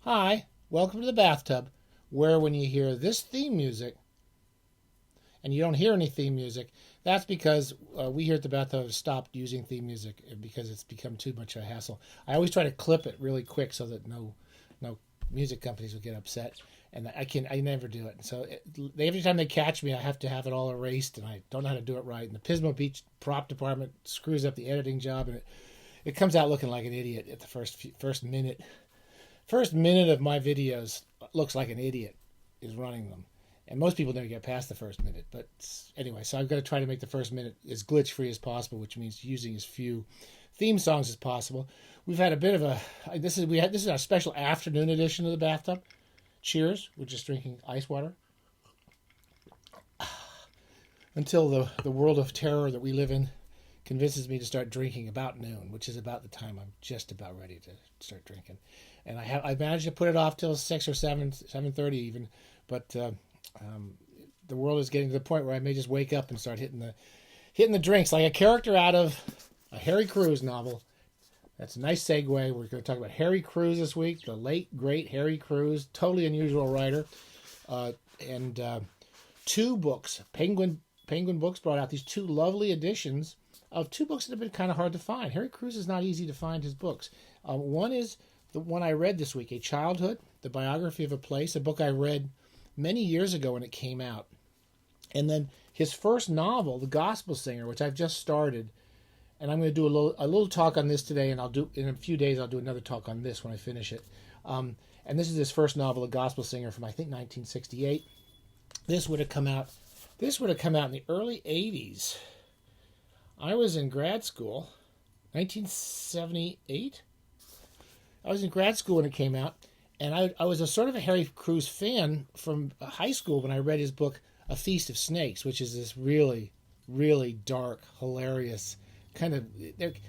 Hi, welcome to the bathtub, where when you hear this theme music and you don't hear any theme music, that's because we here at the bathtub have stopped using theme music because it's become too much of a hassle. I always try to clip it really quick so that no music companies will get upset, and I never do it. So every time they catch me, I have to have it all erased, and I don't know how to do it right. And the Pismo Beach prop department screws up the editing job, and it comes out looking like an idiot at the first minute. First minute of my videos looks like an idiot is running them. And most people never get past the first minute. But anyway, so I've got to try to make the first minute as glitch free as possible, which means using as few theme songs as possible. We've had a bit of a this is our special afternoon edition of the bathtub. Cheers. We're just drinking ice water. Until the world of terror that we live in convinces me to start drinking about noon, which is about the time I'm just about ready to start drinking. And I managed to put it off till 6 or 7:30 even, but the world is getting to the point where I may just wake up and start hitting the drinks like a character out of a Harry Crews novel. That's a nice segue. We're going to talk about Harry Crews this week, the late great Harry Crews, totally unusual writer, and two books. Penguin Books brought out these two lovely editions of two books that have been kind of hard to find. Harry Crews is not easy to find his books. One is the one I read this week, A Childhood, the biography of a place, a book I read many years ago when it came out. And then his first novel, The Gospel Singer, which I've just started. And I'm going to do a little talk on this today, and in a few days I'll do another talk on this when I finish it. And this is his first novel, The Gospel Singer, from I think 1968. This would have come out in the early 80s. I was in grad school, 1978. I was in grad school when it came out, and I was a sort of a Harry Crews fan from high school when I read his book, A Feast of Snakes, which is this really, really dark, hilarious kind of...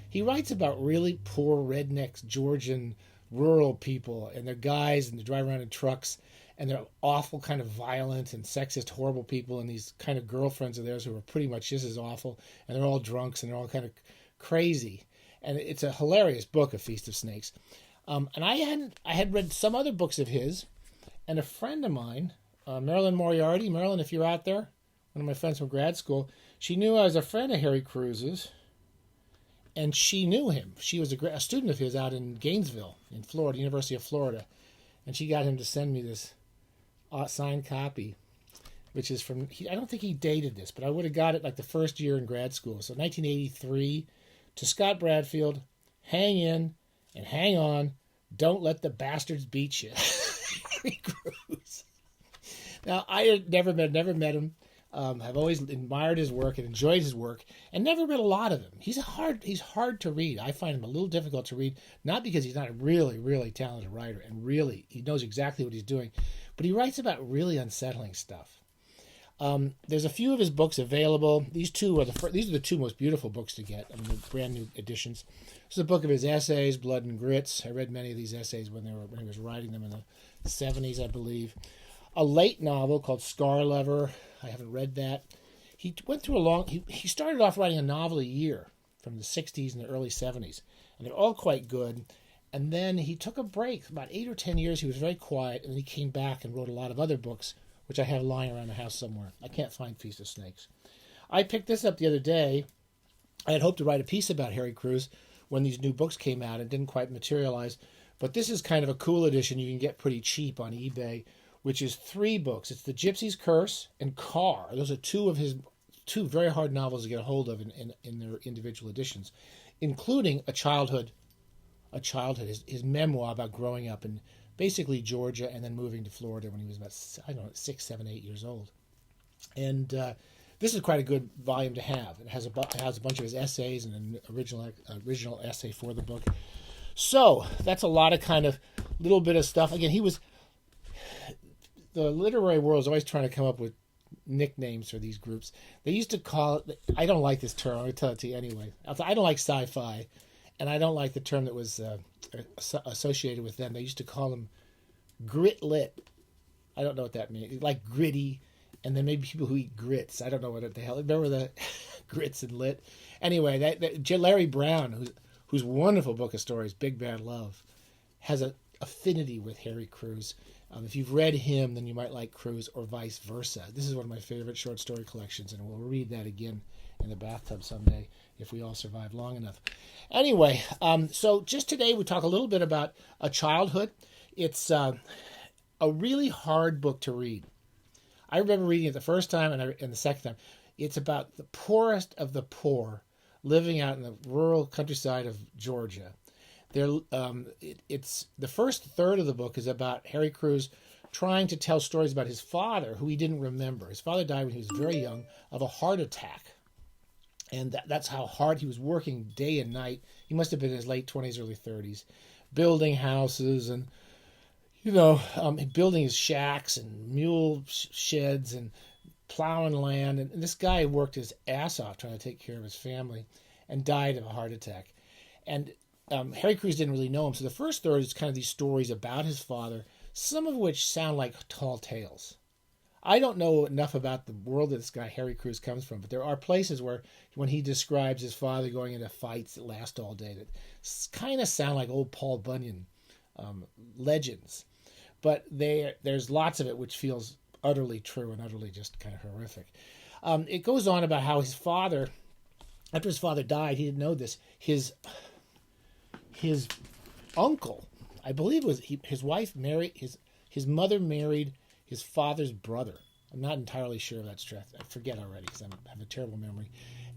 He writes about really poor rednecks, Georgian, rural people, and they're guys, and they drive around in trucks, and they're awful, kind of violent and sexist, horrible people, and these kind of girlfriends of theirs who are pretty much just as awful, and they're all drunks, and they're all kind of crazy. And it's a hilarious book, A Feast of Snakes. And I had read some other books of his, and a friend of mine, Marilyn Moriarty, Marilyn, if you're out there, one of my friends from grad school, she knew I was a friend of Harry Crews's, and she knew him. She was a student of his out in Gainesville, in Florida, University of Florida, and she got him to send me this signed copy, which is from, I don't think he dated this, but I would have got it like the first year in grad school. So 1983, to Scott Bradfield, hang in and hang on. Don't let the bastards beat you. Harry Crews. Now, I had never met him. I've always admired his work and enjoyed his work, and never read a lot of him. He's hard to read. I find him a little difficult to read, not because he's not a really, really talented writer, and really he knows exactly what he's doing, but he writes about really unsettling stuff. There's a few of his books available. These are the two most beautiful books to get. I mean, the brand new editions. This is a book of his essays, Blood and Grits. I read many of these essays when he was writing them in the 70s, I believe. A late novel called Scar Lover. I haven't read that. He went through he started off writing a novel a year from the 60s and the early 70s, and they're all quite good. And then he took a break, about 8 or 10 years. He was very quiet, and then he came back and wrote a lot of other books, which I have lying around the house somewhere. I can't find Feast of Snakes. I picked this up the other day. I had hoped to write a piece about Harry Crews when these new books came out. It didn't quite materialize. But this is kind of a cool edition you can get pretty cheap on eBay, which is 3 books. It's The Gypsy's Curse and Car. Those are two of his very hard novels to get a hold of in their individual editions, including A Childhood, his memoir about growing up in basically Georgia and then moving to Florida when he was about, 6, 7, 8 years old. And this is quite a good volume to have. It has a bunch of his essays and an original essay for the book. So that's a lot of kind of little bit of stuff. Again, the literary world is always trying to come up with nicknames for these groups. They used to call it, I don't like this term, I'm going to tell it to you anyway. I don't like sci-fi, and I don't like the term that was associated with them. They used to call them grit lit. I don't know what that means. Like gritty, and then maybe people who eat grits. I don't know what the hell. Remember the grits and lit? Anyway, Larry Brown, whose wonderful book of stories, Big Bad Love, has affinity with Harry Crews. If you've read him, then you might like Crews, or vice versa. This is one of my favorite short story collections, and we'll read that again in the bathtub someday if we all survive long enough. Anyway, so just today we talk a little bit about a childhood. It's a really hard book to read. I remember reading it the first time and the second time. It's about the poorest of the poor living out in the rural countryside of Georgia. It's the first third of the book is about Harry Crews trying to tell stories about his father, who he didn't remember. His father died when he was very young of a heart attack. And that's how hard he was working day and night. He must have been in his late 20s, early 30s, building houses and, building his shacks and mule sheds and plowing land. And this guy worked his ass off trying to take care of his family and died of a heart attack. And Harry Crews didn't really know him. So the first third is kind of these stories about his father, some of which sound like tall tales. I don't know enough about the world that this guy Harry Crews comes from, but there are places where when he describes his father going into fights that last all day that kind of sound like old Paul Bunyan legends. But there's lots of it which feels utterly true and utterly just kind of horrific. It goes on about how his father, after his father died, he didn't know this, his uncle, I believe his wife married, his mother married his father's brother. I'm not entirely sure if that's true. I forget already because I have a terrible memory.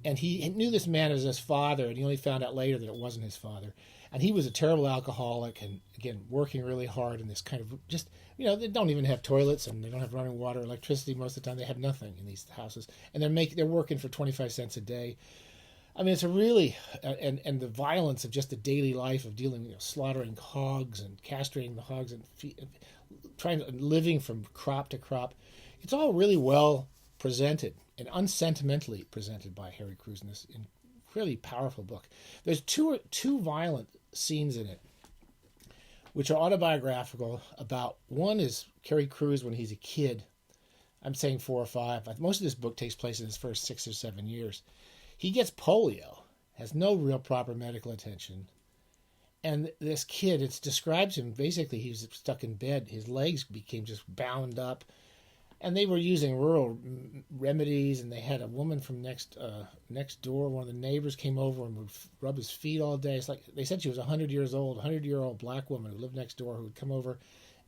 And he knew this man as his father, and he only found out later that it wasn't his father. And he was a terrible alcoholic, and again, working really hard in this kind of just, they don't even have toilets, and they don't have running water, electricity most of the time. They have nothing in these houses, and they're working for 25 cents a day. I mean, it's a really, and the violence of just the daily life of dealing, slaughtering hogs and castrating the hogs and living from crop to crop. It's all really well presented and unsentimentally presented by Harry Crews in this really powerful book. There's two violent scenes in it, which are autobiographical. One is Harry Crews when he's a kid. I'm saying 4 or 5. Most of this book takes place in his first 6 or 7 years. He gets polio, has no real proper medical attention. And this kid, it describes him, basically he was stuck in bed. His legs became just bound up. And they were using rural remedies, and they had a woman from next door, one of the neighbors came over and would rub his feet all day. It's like they said she was 100 years old, 100-year-old black woman who lived next door, who would come over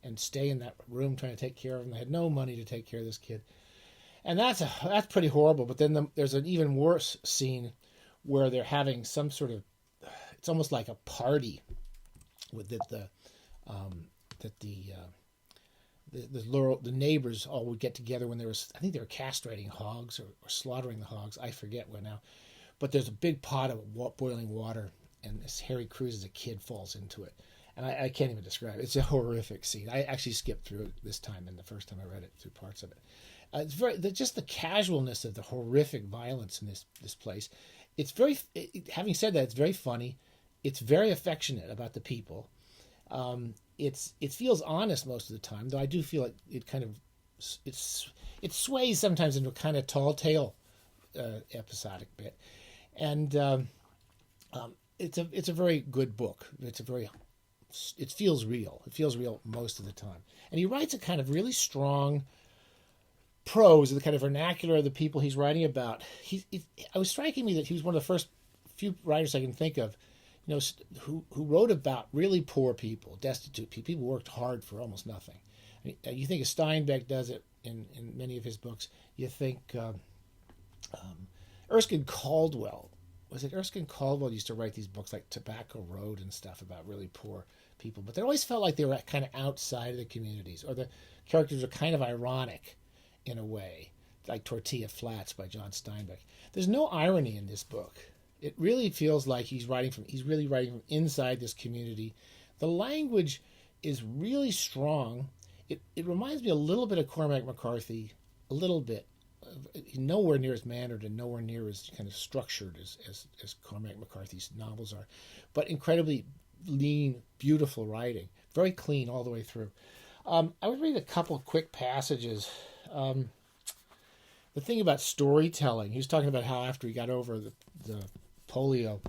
and stay in that room trying to take care of him. They had no money to take care of this kid. And that's pretty horrible. But then there's an even worse scene where they're having some sort of, it's almost like a party with the neighbors all would get together when I think they were castrating hogs or slaughtering the hogs. I forget when now. But there's a big pot of boiling water, and this Harry Crews as a kid falls into it. And I can't even describe it. It's a horrific scene. I actually skipped through it this time, and the first time I read it, through parts of it. It's just the casualness of the horrific violence in this place. It's very, having said that, it's very funny. It's very affectionate about the people. It feels honest most of the time, though I do feel like it sways sometimes into a kind of tall tale episodic bit. And it's a very good book. It feels real. It feels real most of the time. And he writes a kind of really strong prose, the kind of vernacular of the people he's writing about. It was striking me that he was one of the first few writers I can think of, who wrote about really poor people, destitute people who worked hard for almost nothing. I mean, you think of Steinbeck does it in many of his books. You think Erskine Caldwell. Was it Erskine Caldwell used to write these books like Tobacco Road and stuff about really poor people, but they always felt like they were kind of outside of the communities, or the characters are kind of ironic in a way, like Tortilla Flats by John Steinbeck. There's no irony in this book. It really feels like he's really writing from inside this community. The language is really strong. It reminds me a little bit of Cormac McCarthy, a little bit. Nowhere near as mannered and nowhere near as kind of structured as Cormac McCarthy's novels are, but incredibly lean, beautiful writing, very clean all the way through. I would read a couple quick passages. The thing about storytelling, he was talking about how after he got over the polio,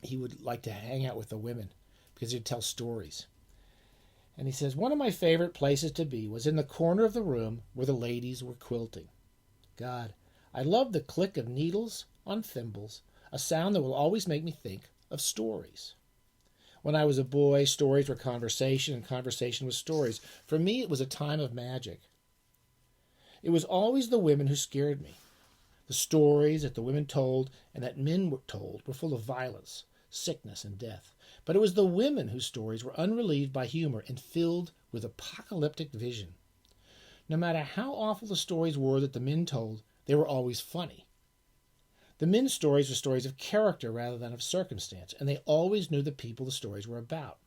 he would like to hang out with the women because he'd tell stories. And he says, one of my favorite places to be was in the corner of the room where the ladies were quilting. God, I love the click of needles on thimbles, a sound that will always make me think of stories. When I was a boy, stories were conversation, and conversation was stories. For me, it was a time of magic. It was always the women who scared me. The stories that the women told and that men were told were full of violence, sickness, and death. But it was the women whose stories were unrelieved by humor and filled with apocalyptic vision. No matter how awful the stories were that the men told, they were always funny. The men's stories were stories of character rather than of circumstance, and they always knew the people the stories were about.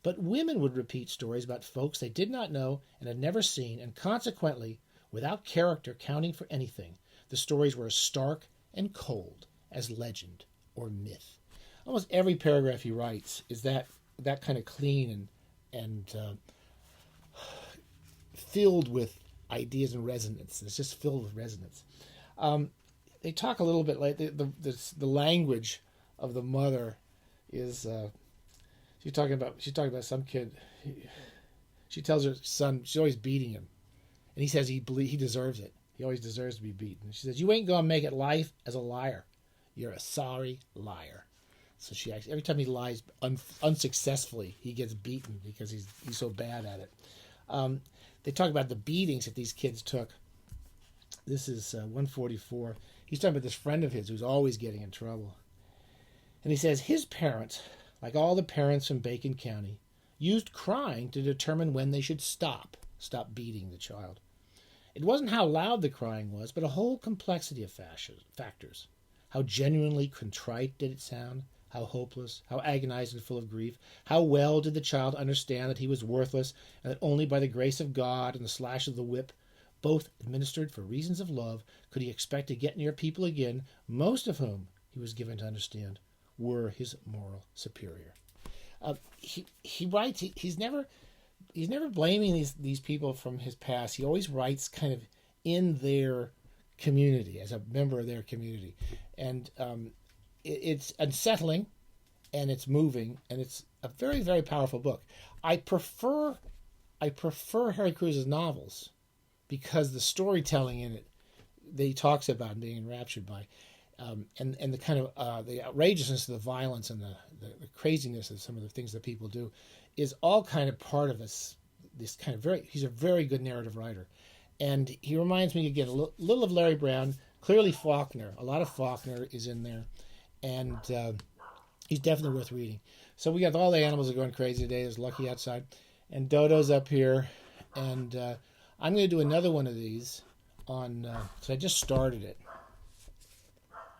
But women would repeat stories about folks they did not know and had never seen, and consequently, without character counting for anything, the stories were as stark and cold as legend or myth. Almost every paragraph he writes is that kind of clean and filled with ideas and resonance. It's just filled with resonance. They talk a little bit like the language of the mother is she's talking about some kid. She tells her son she's always beating him, and he says he deserves it. He always deserves to be beaten. She says, "You ain't gonna make it life as a liar. You're a sorry liar." So she actually, every time he lies unsuccessfully, he gets beaten because he's so bad at it. They talk about the beatings that these kids took. This is 144. He's talking about this friend of his who's always getting in trouble. And he says his parents, like all the parents from Bacon County, used crying to determine when they should stop beating the child. It wasn't how loud the crying was, but a whole complexity of factors. How genuinely contrite did it sound? How hopeless, how agonized and full of grief. How well did the child understand that he was worthless and that only by the grace of God and the slash of the whip, both administered for reasons of love, could he expect to get near people again, most of whom, he was given to understand, were his moral superior. He writes, he's never blaming these people from his past. He always writes kind of in their community, as a member of their community. And it's unsettling, and it's moving, and it's a very, very powerful book. I prefer Harry Crews's novels because the storytelling in it that he talks about being enraptured by, and the kind of the outrageousness of the violence and the craziness of some of the things that people do is all kind of part of this kind of he's a very good narrative writer. And he reminds me again a little of Larry Brown, clearly Faulkner. A lot of Faulkner is in there, and he's definitely worth reading. So we got all the animals are going crazy today. There's Lucky outside, and Dodo's up here, and I'm going to do another one of these on. So I just started it.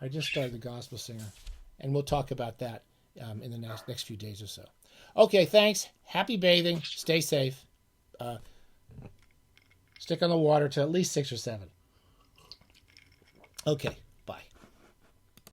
I just started the Gospel Singer, and we'll talk about that in the next few days or so. Okay, thanks. Happy bathing. Stay safe. Stick on the water till at least 6 or 7. Okay.